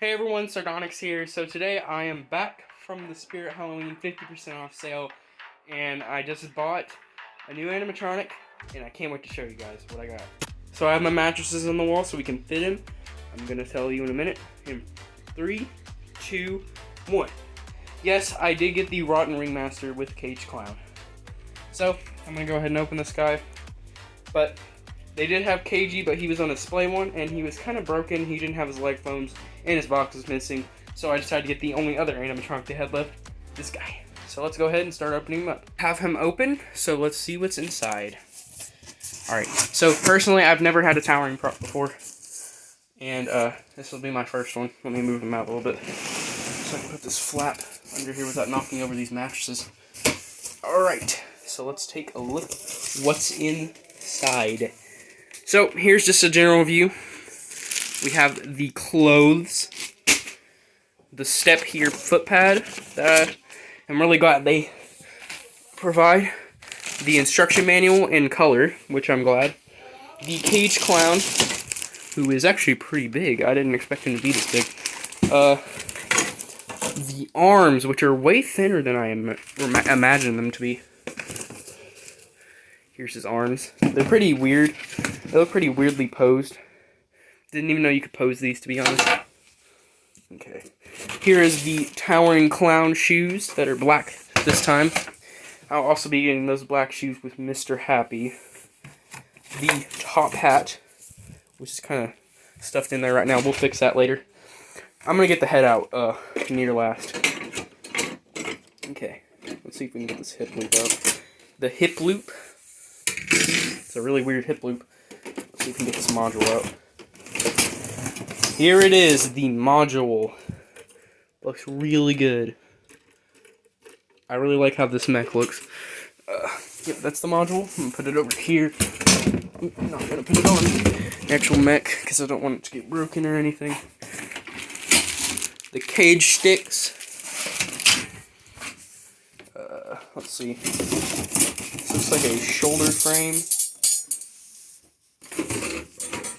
Hey everyone, Sardonyx here. So today I am back from the Spirit Halloween 50% off sale, and I just bought a new animatronic, and I can't wait to show you guys what I got. So I have my mattresses on the wall so we can fit him. I'm going to tell you in a minute. In 3, 2, 1. Yes, I did get the Rotten Ringmaster with Cage Clown. So I'm going to go ahead and open this guy. But they did have KG, but he was on a display one, and he was kind of broken. He didn't have his leg foams, and his box was missing. So I decided to get the only other animatronic they had left, this guy. So let's go ahead and start opening him up. Have him open, so let's see what's inside. Alright, so personally, I've never had a towering prop before. And this will be my first one. Let me move him out a little bit, so I can put this flap under here without knocking over these mattresses. Alright, so let's take a look what's inside. So, here's just a general view. We have the clothes, the step here foot pad that I'm really glad they provide, the instruction manual in color, which I'm glad, the Cage Clown, who is actually pretty big. I didn't expect him to be this big. The arms, which are way thinner than I imagined them to be. Here's his arms. They're pretty weird. They look pretty weirdly posed. Didn't even know you could pose these, to be honest. Okay. Here is the Towering Clown shoes that are black this time. I'll also be getting those black shoes with Mr. Happy. The top hat, which is kind of stuffed in there right now. We'll fix that later. I'm going to get the head out near last. Okay. Let's see if we can get this hip loop out. The hip loop. It's a really weird hip loop. Let's see if we can get this module out. Here it is, the module. Looks really good. I really like how this mech looks. Yep, that's the module. I'm going to put it over here. I'm not going to put it on the actual mech because I don't want it to get broken or anything. The cage sticks. Let's see. This looks like a shoulder frame.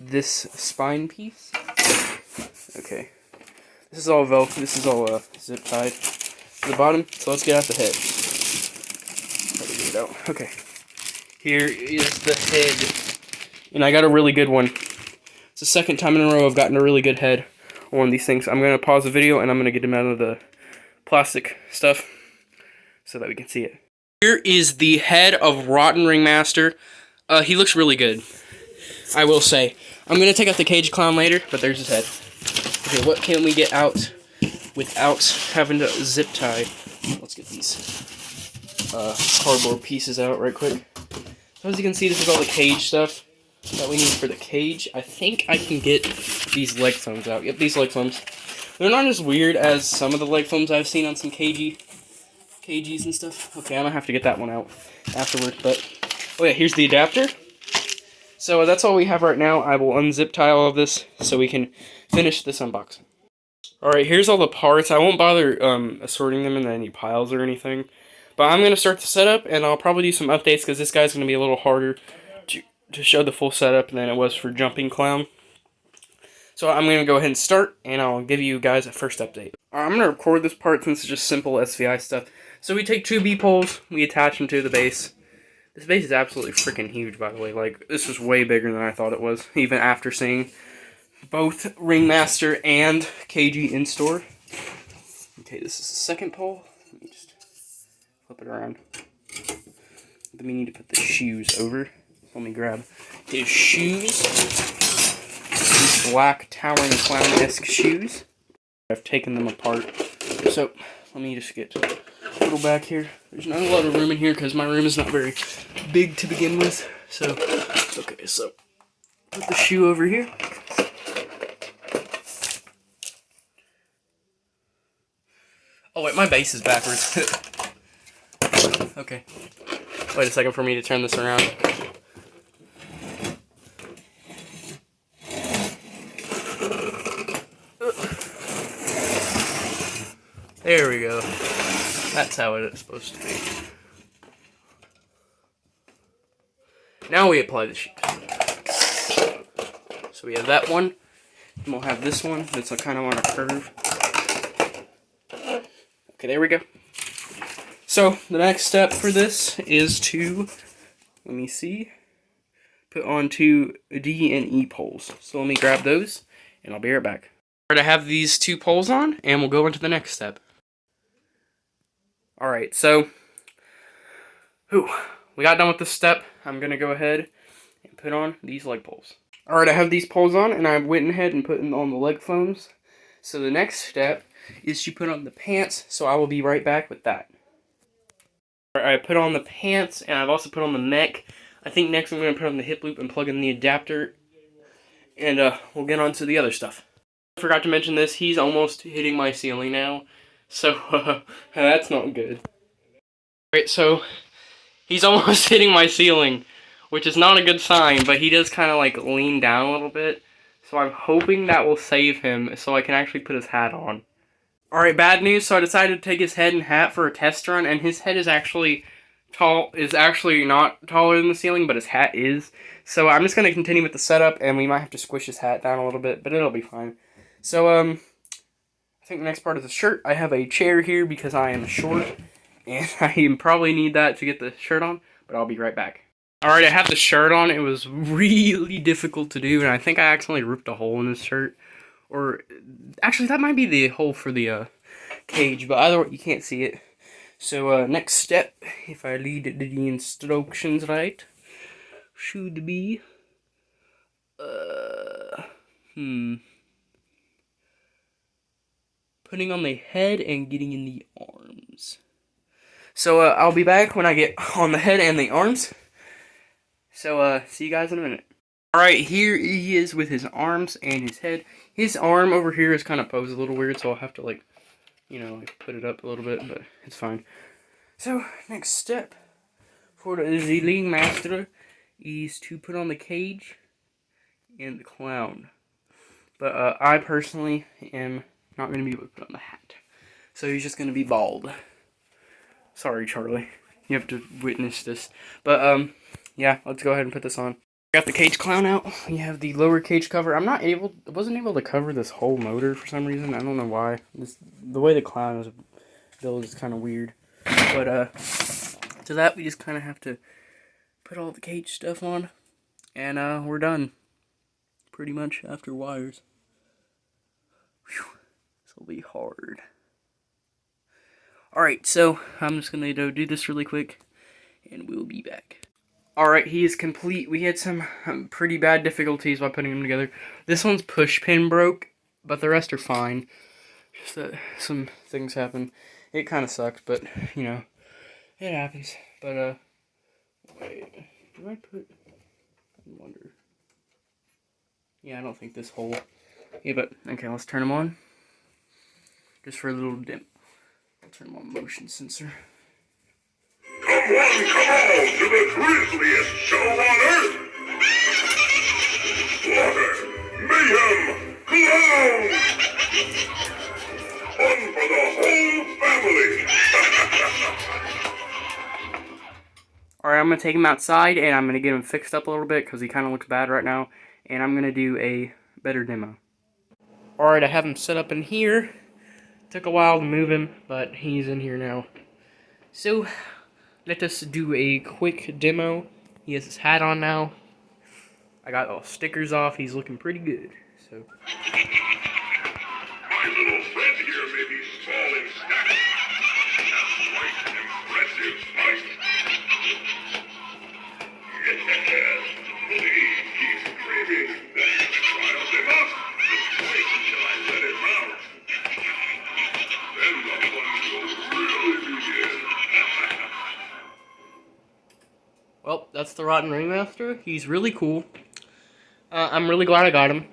This spine piece. Okay. This is all Velcro. This is all zip tied to the bottom. So let's get out the head. Try to get it out. Okay. Here is the head. And I got a really good one. It's the second time in a row I've gotten a really good head on one of these things. I'm going to pause the video and I'm going to get him out of the plastic stuff so that we can see it. Here is the head of Rotten Ringmaster. He looks really good, I will say. I'm going to take out the Cage Clown later, but there's his head. Okay, what can we get out without having to zip tie? Let's get these cardboard pieces out right quick. So as you can see, this is all the cage stuff that we need for the cage. I think I can get these leg foams out. Yep, these leg foams. They're not as weird as some of the leg foams I've seen on some KGs and stuff. Okay, I'm gonna have to get that one out afterward, but oh yeah, here's the adapter. So that's all we have right now. I will unzip tie all of this so we can finish this unboxing. Alright, here's all the parts. I won't bother assorting them in any piles or anything, but I'm gonna start the setup, and I'll probably do some updates because this guy's gonna be a little harder to show the full setup than it was for Jumping Clown. So I'm going to go ahead and start, and I'll give you guys a first update. I'm going to record this part since it's just simple SVI stuff. So we take 2 B-poles, we attach them to the base. This base is absolutely freaking huge, by the way. Like, this was way bigger than I thought it was, even after seeing both Ringmaster and KG in store. Okay, this is the second pole. Let me just flip it around. Then we need to put the shoes over. Let me grab his shoes. These black Towering Clown-esque shoes. I've taken them apart. So, let me just get a little back here. There's not a lot of room in here because my room is not very big to begin with. So, okay, so put the shoe over here. Oh wait, my base is backwards. Okay. Wait a second for me to turn this around. There we go. That's how it's supposed to be. Now we apply the sheet. So we have that one. And we'll have this one that's kind of on a curve. Okay, there we go. So, the next step for this is to, let me see, put on two D and E poles. So let me grab those, and I'll be right back. Alright, I have these two poles on, and we'll go into the next step. Alright, so, we got done with this step. I'm going to go ahead and put on these leg poles. Alright, I have these poles on, and I went ahead and put on the leg foams. So the next step is to put on the pants, so I will be right back with that. Alright, I put on the pants, and I've also put on the neck. I think next I'm going to put on the hip loop and plug in the adapter, and we'll get on to the other stuff. I forgot to mention this, he's almost hitting my ceiling now, so that's not good. Alright, so he's almost hitting my ceiling, which is not a good sign, but he does kind of like lean down a little bit, so I'm hoping that will save him so I can actually put his hat on. Alright, bad news, so I decided to take his head and hat for a test run, and his head is actually not taller than the ceiling, but his hat is. So I'm just going to continue with the setup, and we might have to squish his hat down a little bit, but it'll be fine. So, I think the next part is the shirt. I have a chair here because I am short, and I probably need that to get the shirt on, but I'll be right back. Alright, I have the shirt on. It was really difficult to do, and I think I accidentally ripped a hole in this shirt. Or, actually, that might be the hole for the cage, but either way, you can't see it. So, next step, if I read the instructions right, should be, putting on the head and getting in the arms. So, I'll be back when I get on the head and the arms. So, see you guys in a minute. Alright, here he is with his arms and his head. His arm over here is kind of posed a little weird, so I'll have to, like, you know, like, put it up a little bit, but it's fine. So, next step for the Ringmaster is to put on the cage and the clown. But I personally am not going to be able to put on the hat. So he's just going to be bald. Sorry, Charlie. You have to witness this. But, yeah, let's go ahead and put this on. Got the cage clown out. We have the lower cage cover. I wasn't able to cover this whole motor for some reason. I don't know why. The way the clown is built is kind of weird. But, to that, we just kind of have to put all the cage stuff on. And, we're done. Pretty much after wires. Whew. This will be hard. Alright, so, I'm just going to do this really quick. And we'll be back. Alright, he is complete. We had some pretty bad difficulties while putting them together. This one's push pin broke, but the rest are fine. Just that some things happen. It kind of sucked, but, you know, it happens. But, wait, do I put, I wonder. Yeah, I don't think this hole. Yeah, but, okay, let's turn them on. Just for a little dim. I'll turn them on motion sensor. Come on, to the grisliest show on earth! Slaughter, mayhem, clown! Fun for the whole family! Alright, I'm going to take him outside, and I'm going to get him fixed up a little bit, because he kind of looks bad right now, and I'm going to do a better demo. Alright, I have him set up in here. Took a while to move him, but he's in here now. So, let us do a quick demo. He has his hat on now. I got all stickers off. He's looking pretty good. So, My little friend here may be small in stature, but has quite an impressive fight. Yes, believe he's dreaming. Trials him up. Just wait until I let him out. Then the fun will really begin. well, that's the Rotten Ringmaster. He's really cool. I'm really glad I got him.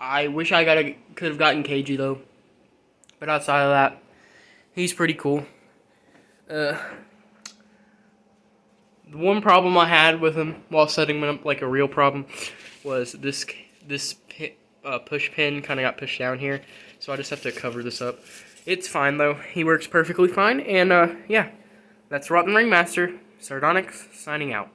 I wish I could have gotten KG though. But outside of that, he's pretty cool. The one problem I had with him while setting him up, like a real problem, was this push pin kind of got pushed down here. So I just have to cover this up. It's fine though. He works perfectly fine. And yeah, that's Rotten Ringmaster. Sardonyx signing out.